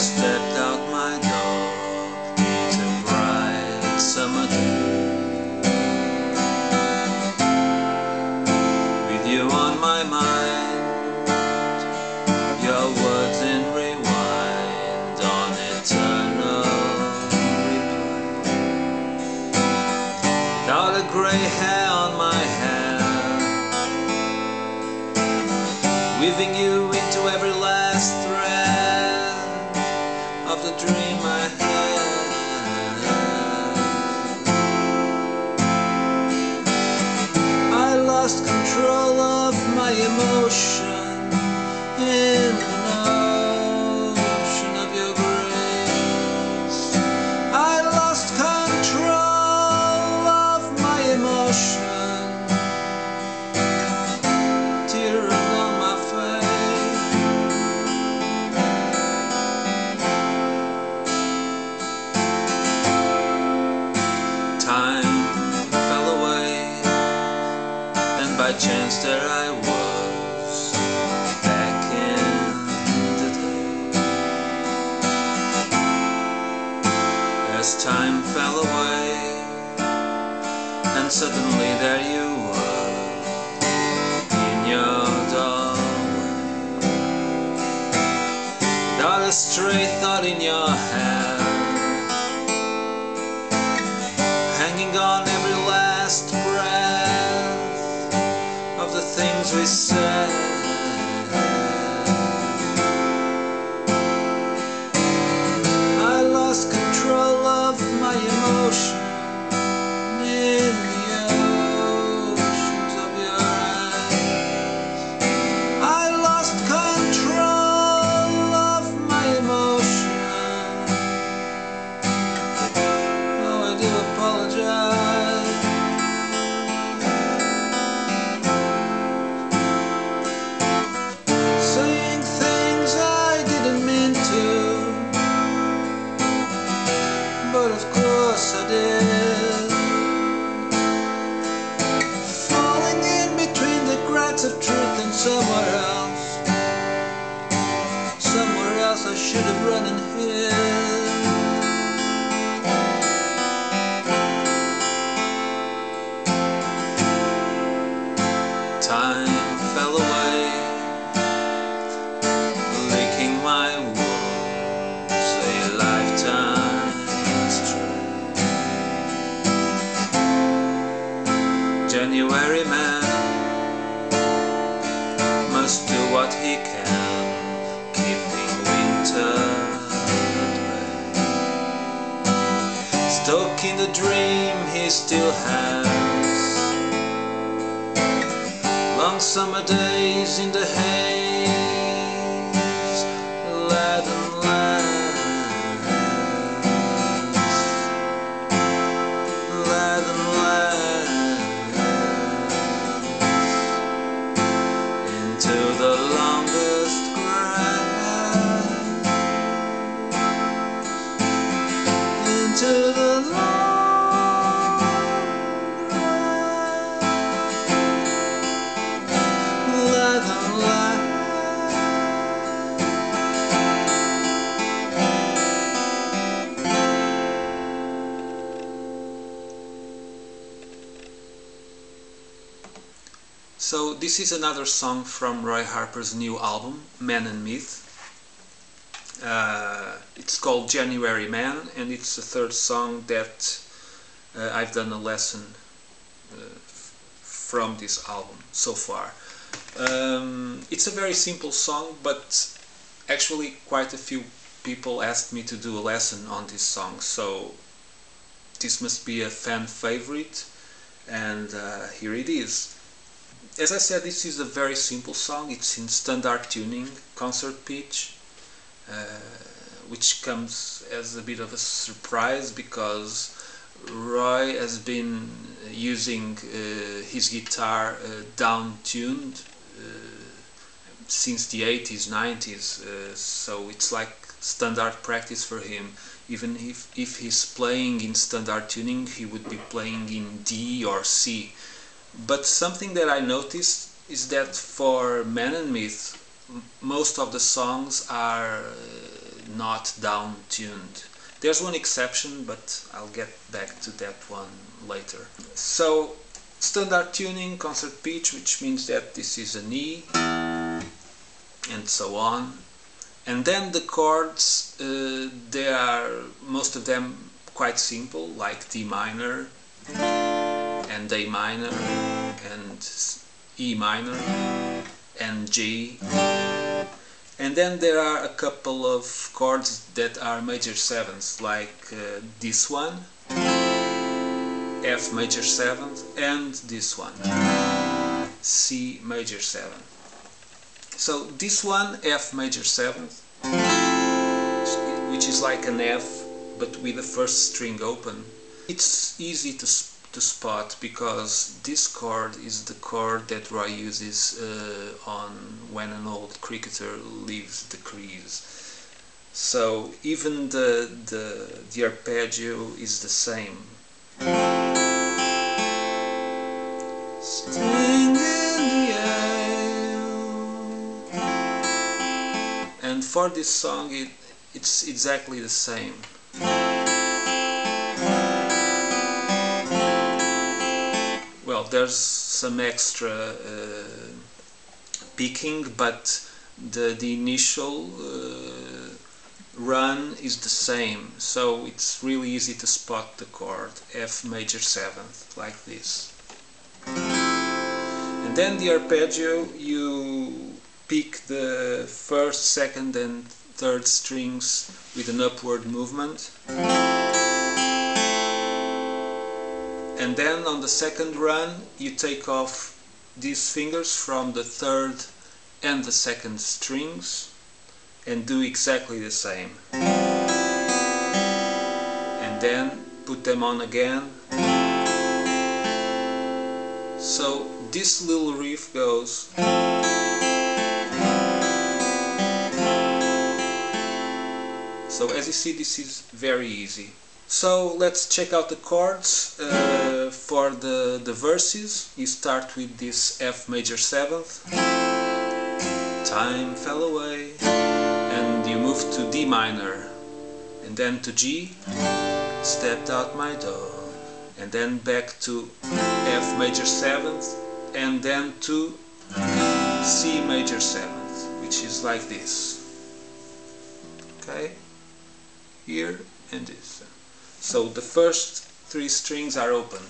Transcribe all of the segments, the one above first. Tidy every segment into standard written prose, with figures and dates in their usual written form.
stepped out my door. It's a bright summer day. With you on my mind, your words in rewind on eternal replay. Without a grey hair on my head, weaving you into every last thread of the dream I had. I lost control of my emotion in an ocean of your grace. I lost control of my emotion, tear along my face. Time fell away, and by chance there I was, back in the day. As time fell away, and suddenly there you were, in your doorway, without a stray thought in your head, hanging on every last breath of the things we said. I lost control of my emotion in the oceans of your eyes. I lost control of my emotion. Oh, I do apologize. Saying things I didn't mean to, but of course I did. Falling in between the cracks of truth and somewhere else. Somewhere else I should have run and hid. Time fell away, licking my wounds, a lifetime astray. January man must do what he can, keeping winter at bay. Stuck in the dream he still has, long summer days in the haze, leaden lands, leaden lands, into the longest grass, into the long So this is another song from Roy Harper's new album, Man and Myth. It's called January Man, and it's the third song that I've done a lesson from this album so far. It's a very simple song, but actually quite a few people asked me to do a lesson on this song, so this must be a fan favorite, and here it is. As I said, this is a very simple song. It's in standard tuning, concert pitch, which comes as a bit of a surprise because Roy has been using his guitar down-tuned since the 80s, 90s, so it's like standard practice for him. Even if he's playing in standard tuning, he would be playing in D or C. But something that I noticed is that for Man and Myth, most of the songs are not down tuned. There's one exception, but I'll get back to that one later. So standard tuning, concert pitch, which means that this is an E, and so on. And then the chords, they are, most of them, quite simple, like D minor, and A minor, and E minor, and G. And then there are a couple of chords that are major sevenths, like this one, F major seventh, and this one, C major seventh. So this one, F major seventh, which is like an F but with the first string open, it's easy to spot because this chord is the chord that Roy uses on When an Old Cricketer Leaves the Crease. So even the arpeggio is the same. Sting in the air. And for this song it's exactly the same. Well, there's some extra picking, but the initial run is the same, so it's really easy to spot the chord F major seventh, like this. And then the arpeggio, you pick the first, second and third strings with an upward movement. And then on the second run you take off these fingers from the third and the second strings and do exactly the same. And then put them on again. So this little riff goes. So as you see, this is very easy. So let's check out the chords. For the verses, you start with this F major seventh, time fell away, and you move to D minor, and then to G, stepped out my door, and then back to F major seventh, and then to C major seventh, which is like this. Okay, here and this. So the first three strings are open.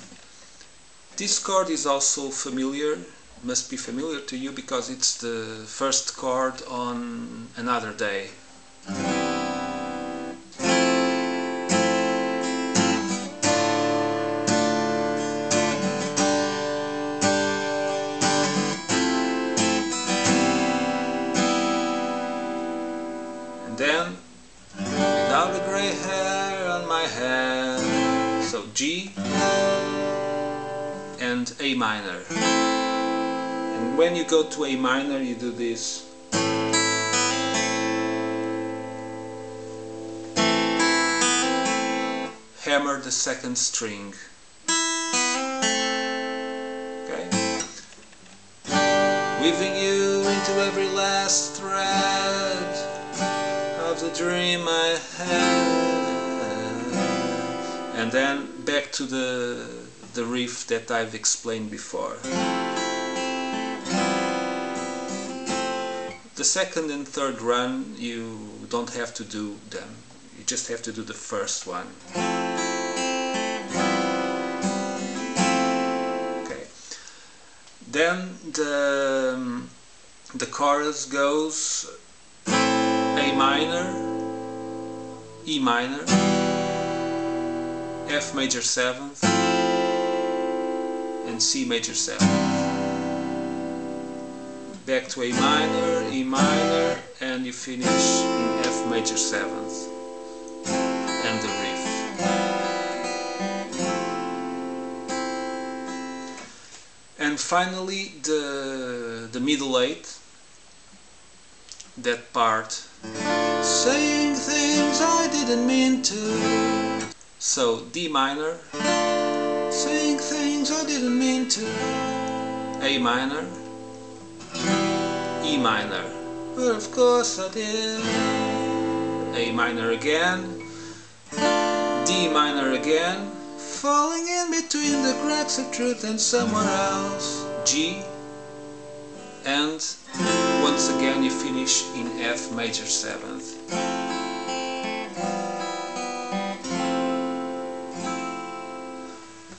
This chord is also familiar, must be familiar to you because it's the first chord on Another Day. And then, without a grey hair on my head, so G and A minor. And when you go to A minor, you do this. Hammer the second string. Okay? Weaving you into every last thread of the dream I had. And then back to the riff that I've explained before. The second and third run, you don't have to do them. You just have to do the first one. Okay. Then the chorus goes A minor, E minor, F major seventh, and C major seventh. Back to A minor, E minor, and you finish in F major seventh, and the riff. And finally the middle eight, that part, saying things I didn't mean to. So D minor, saying things I didn't mean to, A minor, E minor, but of course I did, A minor again, D minor again, falling in between the cracks of truth and someone else, G, and once again you finish in F major 7th.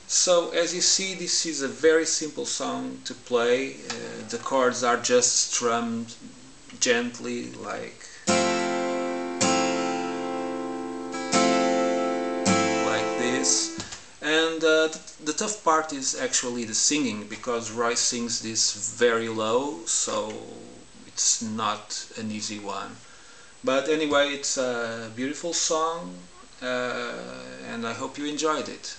So as you see, this is a very simple song to play. The chords are just strummed gently, like this. And the tough part is actually the singing, because Roy sings this very low, so it's not an easy one. But anyway, it's a beautiful song, and I hope you enjoyed it.